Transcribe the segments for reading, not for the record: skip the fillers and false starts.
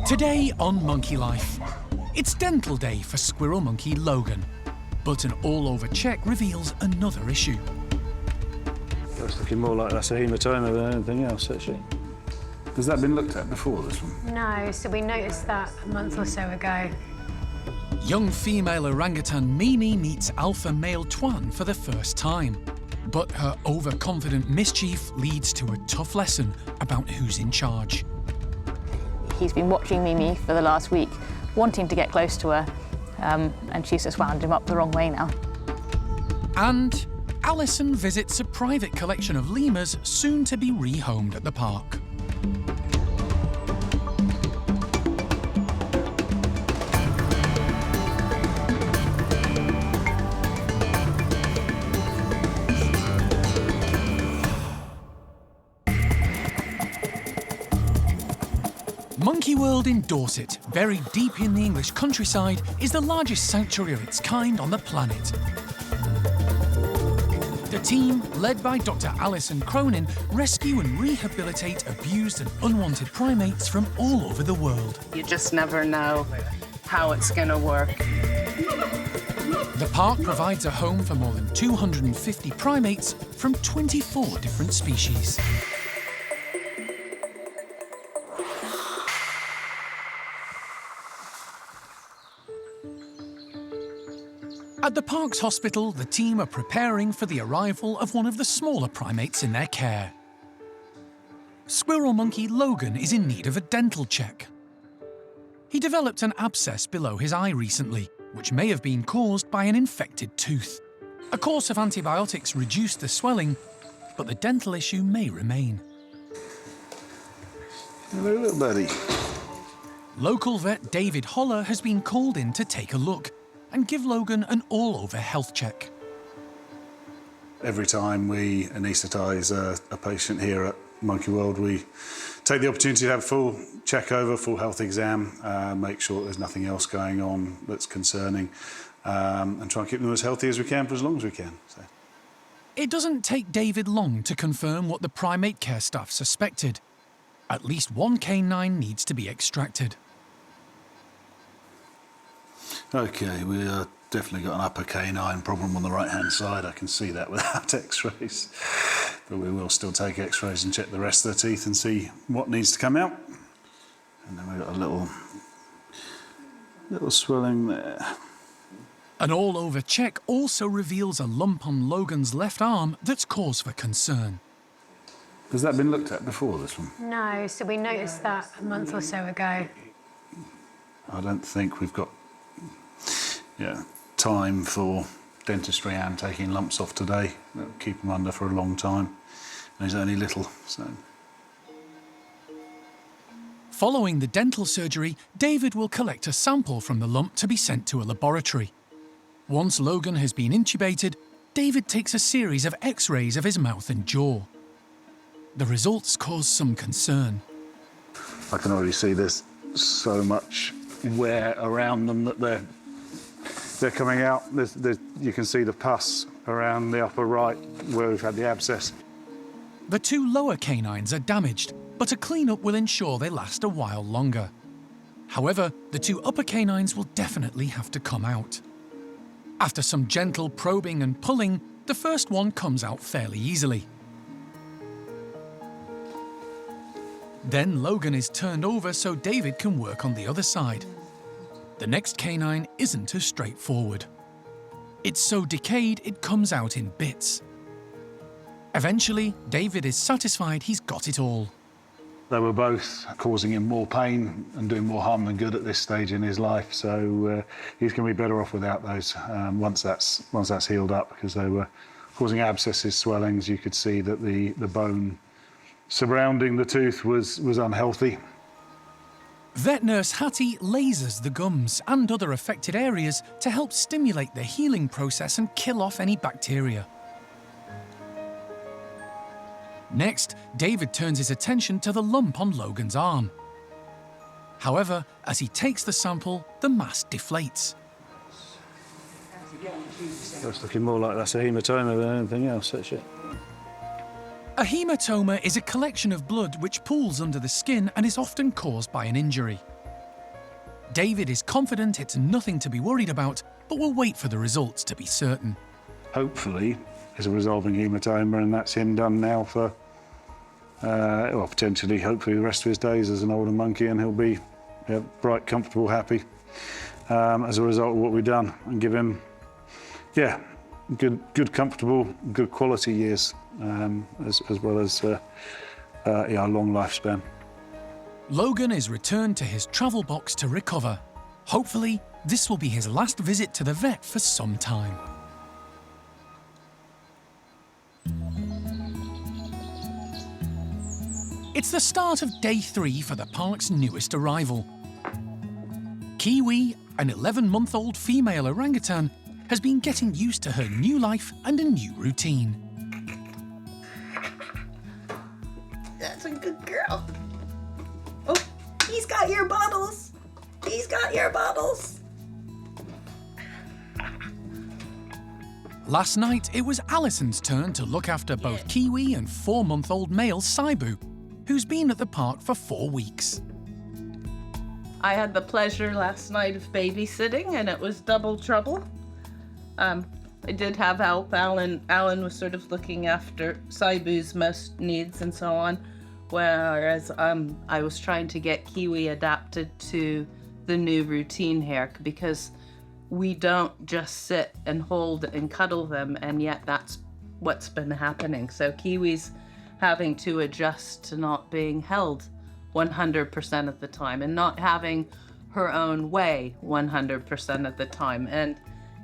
Today on Monkey Life, it's dental day for squirrel monkey Logan, but an all-over check reveals another issue. It's looking more like that's a hematoma than anything else, actually. Has that been looked at before, this one? No, so we noticed that a month or so ago. Young female orangutan Mimi meets alpha male Tuan for the first time. But her overconfident mischief leads to a tough lesson about who's in charge. He's been watching Mimi for the last week, wanting to get close to her, and she's just wound him up the wrong way now. And Alison visits a private collection of lemurs soon to be rehomed at the park. Monkey World in Dorset, buried deep in the English countryside, is the largest sanctuary of its kind on the planet. The team, led by Dr. Alison Cronin, rescue and rehabilitate abused and unwanted primates from all over the world. You just never know how it's going to work. The park provides a home for more than 250 primates from 24 different species. At the park's hospital, the team are preparing for the arrival of one of the smaller primates in their care. Squirrel monkey Logan is in need of a dental check. He developed an abscess below his eye recently, which may have been caused by an infected tooth. A course of antibiotics reduced the swelling, but the dental issue may remain. Hello, little buddy. Local vet David Holler has been called in to take a look and give Logan an all-over health check. Every time we anaesthetise a patient here at Monkey World, we take the opportunity to have a full check-over, full health exam, make sure there's nothing else going on that's concerning, and try and keep them as healthy as we can for as long as we can. So. It doesn't take David long to confirm what the primate care staff suspected. At least one canine needs to be extracted. OK, we definitely got an upper canine problem on the right-hand side. I can see that without x-rays. But we will still take x-rays and check the rest of the teeth and see what needs to come out. And then we've got a little swelling there. An all-over check also reveals a lump on Logan's left arm that's cause for concern. Has that been looked at before, this one? No, so we noticed that a month or so ago. I don't think we've got time for dentistry and taking lumps off today. That'll keep him under for a long time. And he's only little, so. Following the dental surgery, David will collect a sample from the lump to be sent to a laboratory. Once Logan has been intubated, David takes a series of x-rays of his mouth and jaw. The results cause some concern. I can already see there's so much wear around them that they're coming out. You can see the pus around the upper right where we've had the abscess. The two lower canines are damaged, but a clean-up will ensure they last a while longer. However, the two upper canines will definitely have to come out. After some gentle probing and pulling, the first one comes out fairly easily. Then Logan is turned over so David can work on the other side. The next canine isn't as straightforward. It's so decayed it comes out in bits. Eventually, David is satisfied he's got it all. They were both causing him more pain and doing more harm than good at this stage in his life, so he's going to be better off without those once that's healed up, because they were causing abscesses, swellings. You could see that the bone surrounding the tooth was unhealthy. Vet nurse Hattie lasers the gums and other affected areas to help stimulate the healing process and kill off any bacteria. Next, David turns his attention to the lump on Logan's arm. However, as he takes the sample, the mass deflates. It's looking more like that's a hematoma than anything else, actually. A hematoma is a collection of blood which pools under the skin and is often caused by an injury. David is confident it's nothing to be worried about, but will wait for the results to be certain. Hopefully, it's a resolving hematoma, and that's him done now for, well, potentially, hopefully, the rest of his days as an older monkey, and he'll be bright, comfortable, happy as a result of what we've done, and give him, good, comfortable, good quality years, as well as a long lifespan. Logan is returned to his travel box to recover. Hopefully, this will be his last visit to the vet for some time. It's the start of day 3 for the park's newest arrival. Kiwi, an 11-month-old female orangutan, has been getting used to her new life and a new routine. That's a good girl. Oh, he's got your bottles. He's got your bottles. Last night, it was Alison's turn to look after both Kiwi and 4-month-old male Saibu, who's been at the park for 4 weeks. I had the pleasure last night of babysitting, and it was double trouble. I did have help. Alan was sort of looking after Saibu's most needs and so on, whereas I was trying to get Kiwi adapted to the new routine here, because we don't just sit and hold and cuddle them, and yet that's what's been happening. So Kiwi's having to adjust to not being held 100% of the time and not having her own way 100% of the time. And,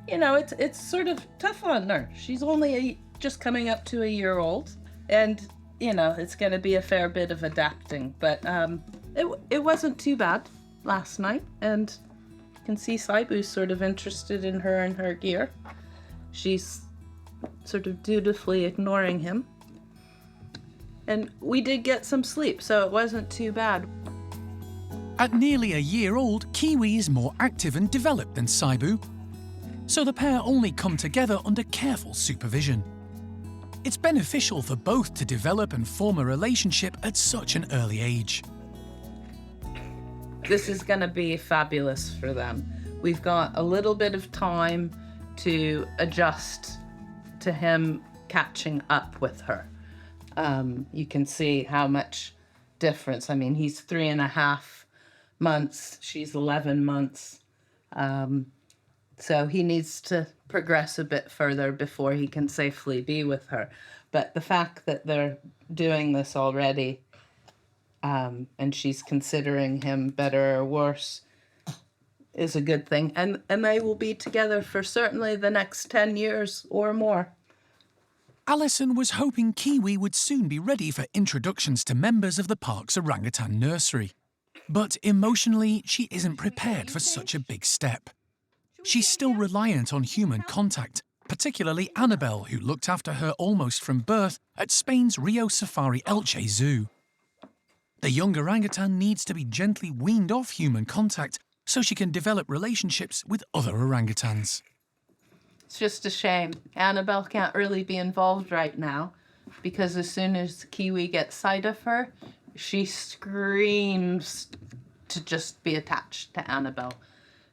you know, it's sort of tough on her. She's only just coming up to a year old, and, you know, it's going to be a fair bit of adapting. But it wasn't too bad last night, and you can see Saibu's sort of interested in her and her gear. She's sort of dutifully ignoring him. And we did get some sleep, so it wasn't too bad. At nearly a year old, Kiwi is more active and developed than Saibu, so the pair only come together under careful supervision. It's beneficial for both to develop and form a relationship at such an early age. This is going to be fabulous for them. We've got a little bit of time to adjust to him catching up with her. You can see how much difference. I mean, he's 3.5 months, she's 11 months. So he needs to progress a bit further before he can safely be with her. But the fact that they're doing this already, and she's considering him better or worse, is a good thing. And they will be together for certainly the next 10 years or more. Alison was hoping Kiwi would soon be ready for introductions to members of the park's orangutan nursery. But emotionally, she isn't prepared for such a big step. She's still reliant on human contact, particularly Annabelle, who looked after her almost from birth at Spain's Rio Safari Elche Zoo. The young orangutan needs to be gently weaned off human contact so she can develop relationships with other orangutans. It's just a shame. Annabelle can't really be involved right now, because as soon as Kiwi gets sight of her, she screams to just be attached to Annabelle.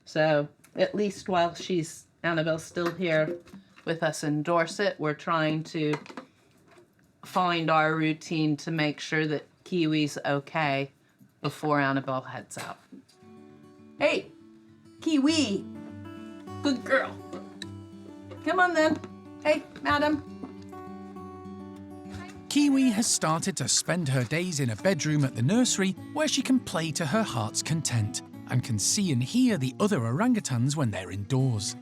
So at least while Annabelle's still here with us in Dorset, we're trying to find our routine to make sure that Kiwi's okay before Annabelle heads out. Hey, Kiwi, good girl. Come on then. Hey, madam. Kiwi has started to spend her days in a bedroom at the nursery where she can play to her heart's content and can see and hear the other orangutans when they're indoors.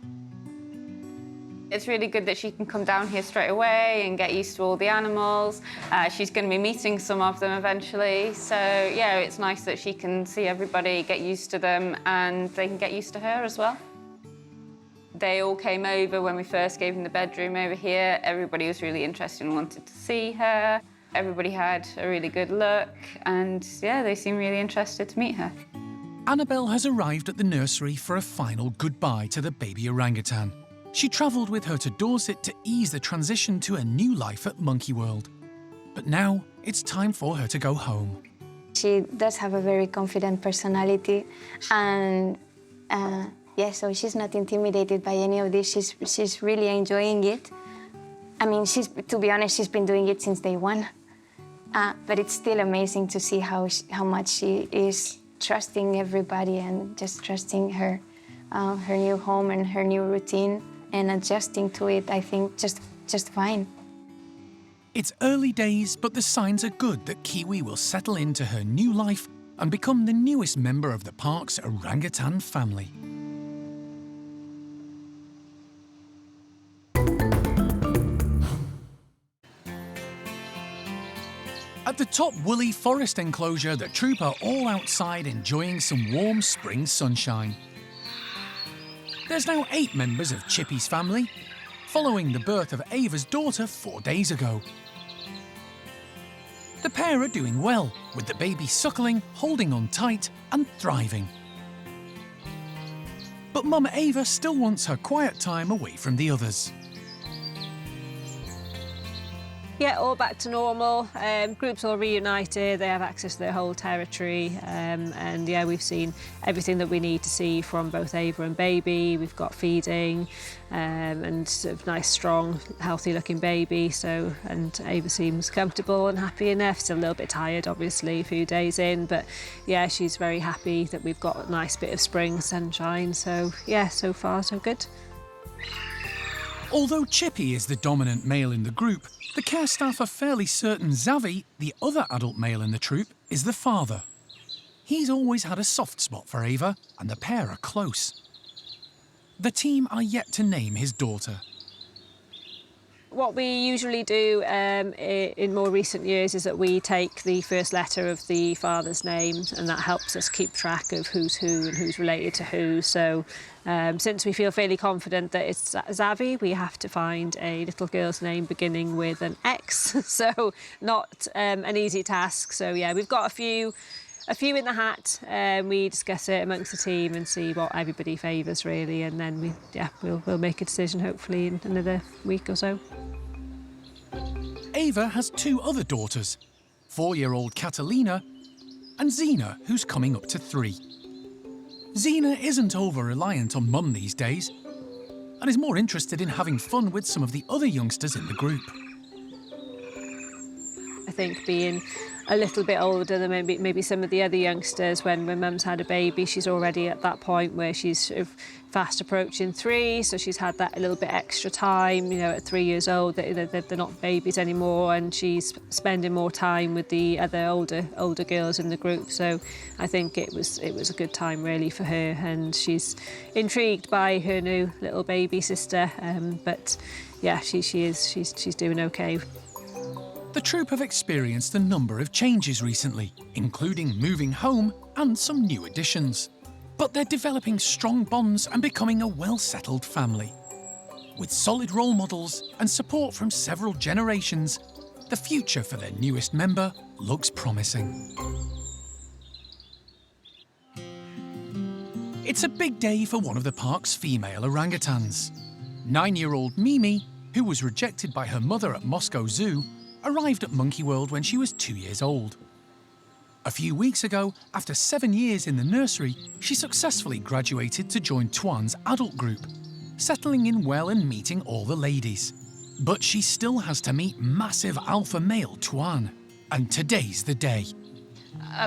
It's really good that she can come down here straight away and get used to all the animals. She's going to be meeting some of them eventually. So, yeah, it's nice that she can see everybody, get used to them, and they can get used to her as well. They all came over when we first gave them the bedroom over here. Everybody was really interested and wanted to see her. Everybody had a really good look, and yeah, they seemed really interested to meet her. Annabelle has arrived at the nursery for a final goodbye to the baby orangutan. She travelled with her to Dorset to ease the transition to a new life at Monkey World. But now it's time for her to go home. She does have a very confident personality, and Yeah, so she's not intimidated by any of this. She's really enjoying it. I mean, to be honest, she's been doing it since day one. But it's still amazing to see how much she is trusting everybody and just trusting her new home and her new routine and adjusting to it, I think, just fine. It's early days, but the signs are good that Kiwi will settle into her new life and become the newest member of the park's orangutan family. At the top woolly forest enclosure, the troop are all outside enjoying some warm spring sunshine. There's now 8 members of Chippy's family, following the birth of Ava's daughter 4 days ago. The pair are doing well, with the baby suckling, holding on tight and thriving. But Mum Ava still wants her quiet time away from the others. Yeah, all back to normal. Groups all reunited. They have access to their whole territory. And yeah, we've seen everything that we need to see from both Ava and baby. We've got feeding and sort of nice, strong, healthy-looking baby. So, and Ava seems comfortable and happy enough. Still a little bit tired, obviously, a few days in. But yeah, she's very happy that we've got a nice bit of spring sunshine. So yeah, so far so good. Although Chippy is the dominant male in the group, the care staff are fairly certain Zavi, the other adult male in the troop, is the father. He's always had a soft spot for Ava, and the pair are close. The team are yet to name his daughter. What we usually do in more recent years is that we take the first letter of the father's name, and that helps us keep track of who's who and who's related to who. So since we feel fairly confident that it's Zavi, we have to find a little girl's name beginning with an X. So not an easy task. So yeah, we've got a few in the hat. We discuss it amongst the team and see what everybody favours really, and then we'll make a decision hopefully in another week or so. Ava has 2 other daughters, 4-year-old Catalina and Zena, who's coming up to 3. Zena isn't over-reliant on Mum these days and is more interested in having fun with some of the other youngsters in the group. I think being a little bit older than maybe some of the other youngsters, when Mum's had a baby, she's already at that point where she's sort of fast approaching 3, so she's had that a little bit extra time. You know, at 3 years old, they're not babies anymore, and she's spending more time with the other older girls in the group. So I think it was a good time really for her, and she's intrigued by her new little baby sister. But yeah, she's doing okay. The troop have experienced a number of changes recently, including moving home and some new additions. But they're developing strong bonds and becoming a well-settled family. With solid role models and support from several generations, the future for their newest member looks promising. It's a big day for one of the park's female orangutans. 9-year-old Mimi, who was rejected by her mother at Moscow Zoo, arrived at Monkey World when she was 2 years old. A few weeks ago, after 7 years in the nursery, she successfully graduated to join Tuan's adult group, settling in well and meeting all the ladies. But she still has to meet massive alpha male Tuan, and today's the day.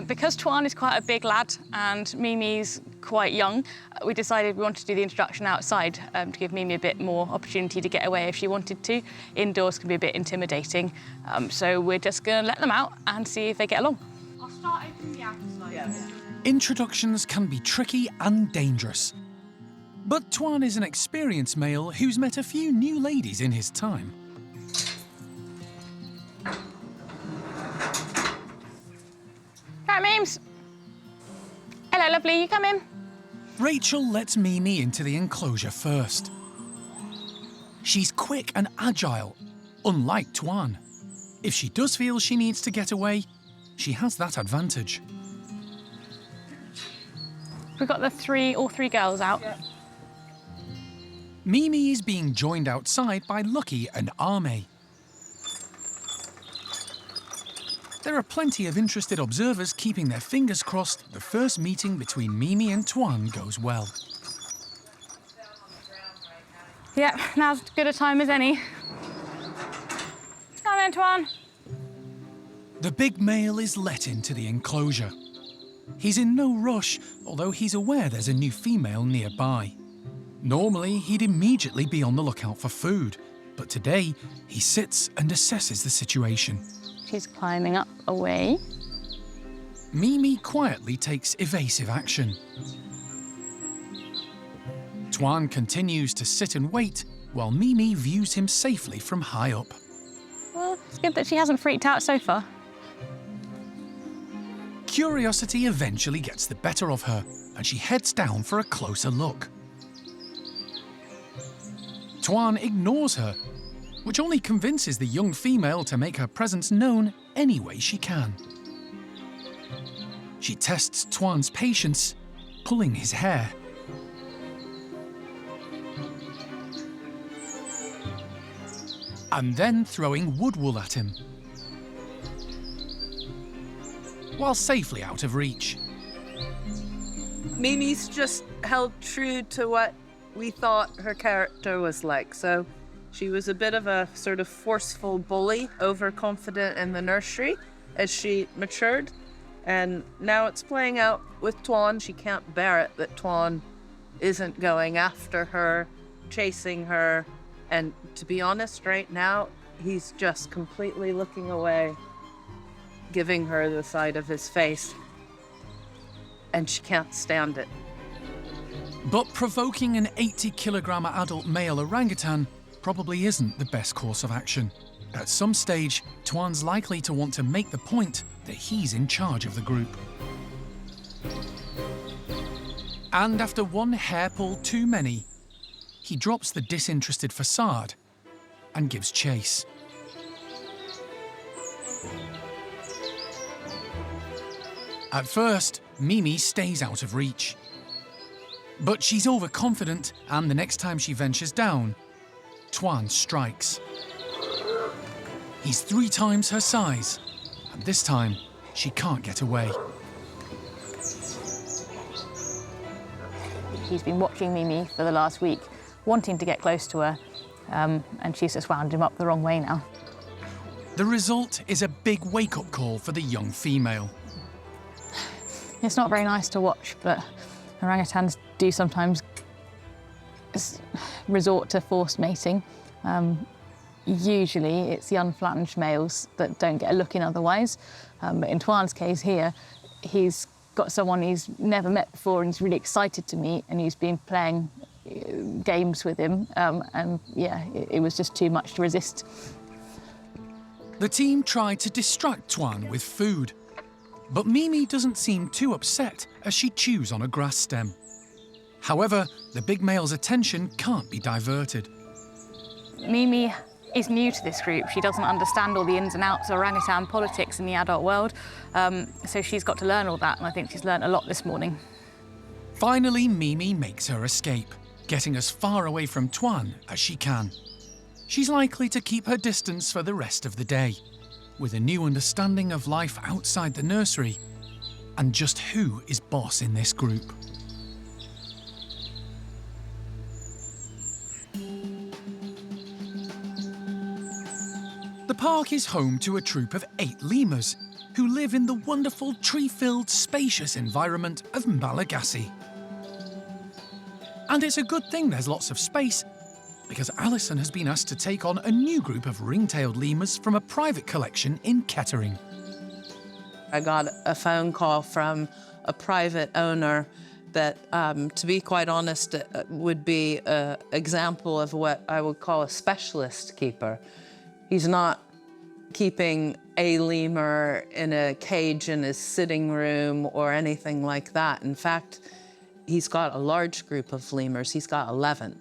Because Tuan is quite a big lad and Mimi's quite young, we decided we wanted to do the introduction outside to give Mimi a bit more opportunity to get away if she wanted to. Indoors can be a bit intimidating, so we're just going to let them out and see if they get along. I'll start opening the outside. Yeah. Introductions can be tricky and dangerous. But Tuan is an experienced male who's met a few new ladies in his time. Right, Memes. Hello, lovely, you come in. Rachel lets Mimi into the enclosure first. She's quick and agile, unlike Tuan. If she does feel she needs to get away, she has that advantage. We've got all three girls out. Yeah. Mimi is being joined outside by Lucky and Ame. There are plenty of interested observers keeping their fingers crossed the first meeting between Mimi and Tuan goes well. Yep, now's as good a time as any. Come on then, Tuan. The big male is let into the enclosure. He's in no rush, although he's aware there's a new female nearby. Normally, he'd immediately be on the lookout for food, but today he sits and assesses the situation. She's climbing up a way. Mimi quietly takes evasive action. Tuan continues to sit and wait while Mimi views him safely from high up. Well, it's good that she hasn't freaked out so far. Curiosity eventually gets the better of her, and she heads down for a closer look. Tuan ignores her, which only convinces the young female to make her presence known any way she can. She tests Tuan's patience, pulling his hair. And then throwing wood wool at him, while safely out of reach. Mimi's just held true to what we thought her character was like. So she was a bit of a sort of forceful bully, overconfident in the nursery as she matured. And now it's playing out with Tuan. She can't bear it that Tuan isn't going after her, chasing her. And to be honest, right now, he's just completely looking away, giving her the side of his face. And she can't stand it. But provoking an 80-kilogram adult male orangutan probably isn't the best course of action. At some stage, Tuan's likely to want to make the point that he's in charge of the group. And after one hair pull too many, he drops the disinterested facade and gives chase. At first, Mimi stays out of reach. But she's overconfident, and the next time she ventures down, Tuan strikes. He's 3 times her size, and this time she can't get away. He's been watching Mimi for the last week, wanting to get close to her, and she's just wound him up the wrong way now. The result is a big wake-up call for the young female. It's not very nice to watch, but orangutans do sometimes resort to forced mating. Usually it's the unflattened males that don't get a look in otherwise. But in Tuan's case here, he's got someone he's never met before and he's really excited to meet, and he's been playing games with him. And yeah, it was just too much to resist. The team tried to distract Tuan with food, but Mimi doesn't seem too upset as she chews on a grass stem. However, the big male's attention can't be diverted. Mimi is new to this group. She doesn't understand all the ins and outs of orangutan politics in the adult world, so she's got to learn all that, and I think she's learned a lot this morning. Finally, Mimi makes her escape, getting as far away from Tuan as she can. She's likely to keep her distance for the rest of the day, with a new understanding of life outside the nursery and just who is boss in this group. The park is home to a troop of 8 lemurs who live in the wonderful tree-filled, spacious environment of Malagasy. And it's a good thing there's lots of space, because Alison has been asked to take on a new group of ring-tailed lemurs from a private collection in Kettering. I got a phone call from a private owner that, to be quite honest, would be an example of what I would call a specialist keeper. He's not keeping a lemur in a cage in his sitting room or anything like that. In fact, he's got a large group of lemurs. He's got 11.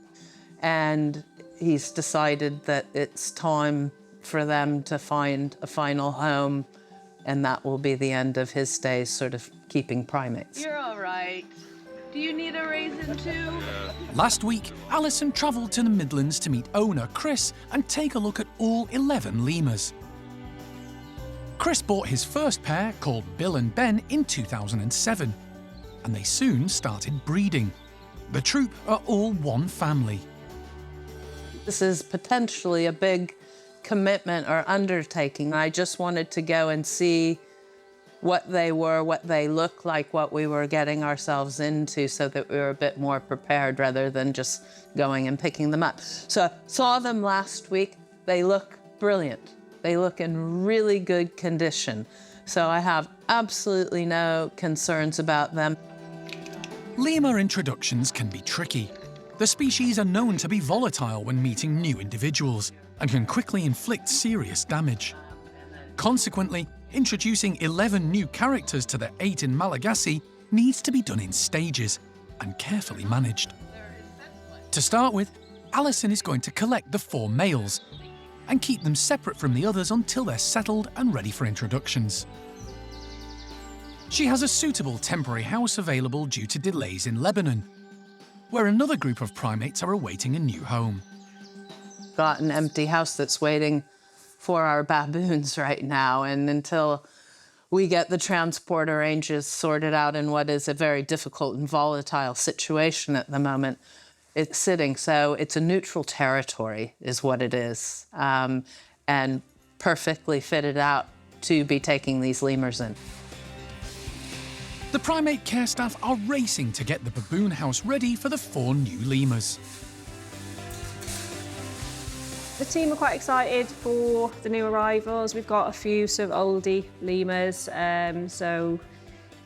And he's decided that it's time for them to find a final home, and that will be the end of his days sort of keeping primates. You're all right. Do you need a raisin too? Last week, Alison travelled to the Midlands to meet owner Chris and take a look at all 11 lemurs. Chris bought his first pair, called Bill and Ben, in 2007, and they soon started breeding. The troop are all one family. This is potentially a big commitment or undertaking. I just wanted to go and see what they were, what they looked like, what we were getting ourselves into, so that we were a bit more prepared rather than just going and picking them up. So I saw them last week. They look brilliant. They look in really good condition. So I have absolutely no concerns about them. Lemur introductions can be tricky. The species are known to be volatile when meeting new individuals and can quickly inflict serious damage. Consequently, introducing 11 new characters to the 8 in Malagasy needs to be done in stages and carefully managed. To start with, Alison is going to collect the 4 males and keep them separate from the others until they're settled and ready for introductions. She has a suitable temporary house available due to delays in Lebanon, where another group of primates are awaiting a new home. Got an empty house that's waiting for our baboons right now, and until we get the transport arrangements sorted out in what is a very difficult and volatile situation at the moment, it's sitting. So it's a neutral territory is what it is, and perfectly fitted out to be taking these lemurs in. The primate care staff are racing to get the baboon house ready for the 4 new lemurs. The team are quite excited for the new arrivals. We've got a few sort of oldie lemurs, so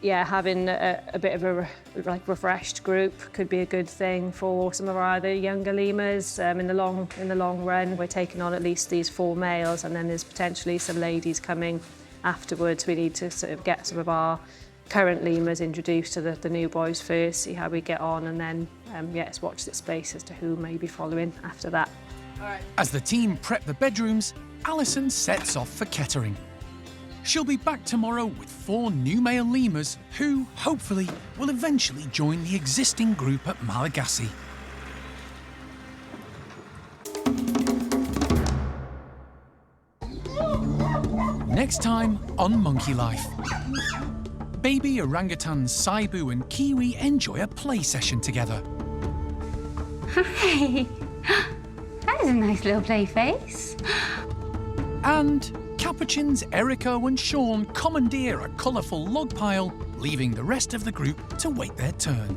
yeah, having a bit of a refreshed group could be a good thing for some of our other younger lemurs. In the long run, we're taking on at least these 4 males, and then there's potentially some ladies coming afterwards. We need to sort of get some of our current lemurs introduced to the new boys first, see how we get on, and then yes, watch this space as to who may be following after that. As the team prep the bedrooms, Alison sets off for Kettering. She'll be back tomorrow with 4 new male lemurs who, hopefully, will eventually join the existing group at Malagasy. Next time on Monkey Life. Baby orangutans Saibu and Kiwi enjoy a play session together. Hi! That is a nice little play face. And capuchins Erica and Sean commandeer a colourful log pile, leaving the rest of the group to wait their turn.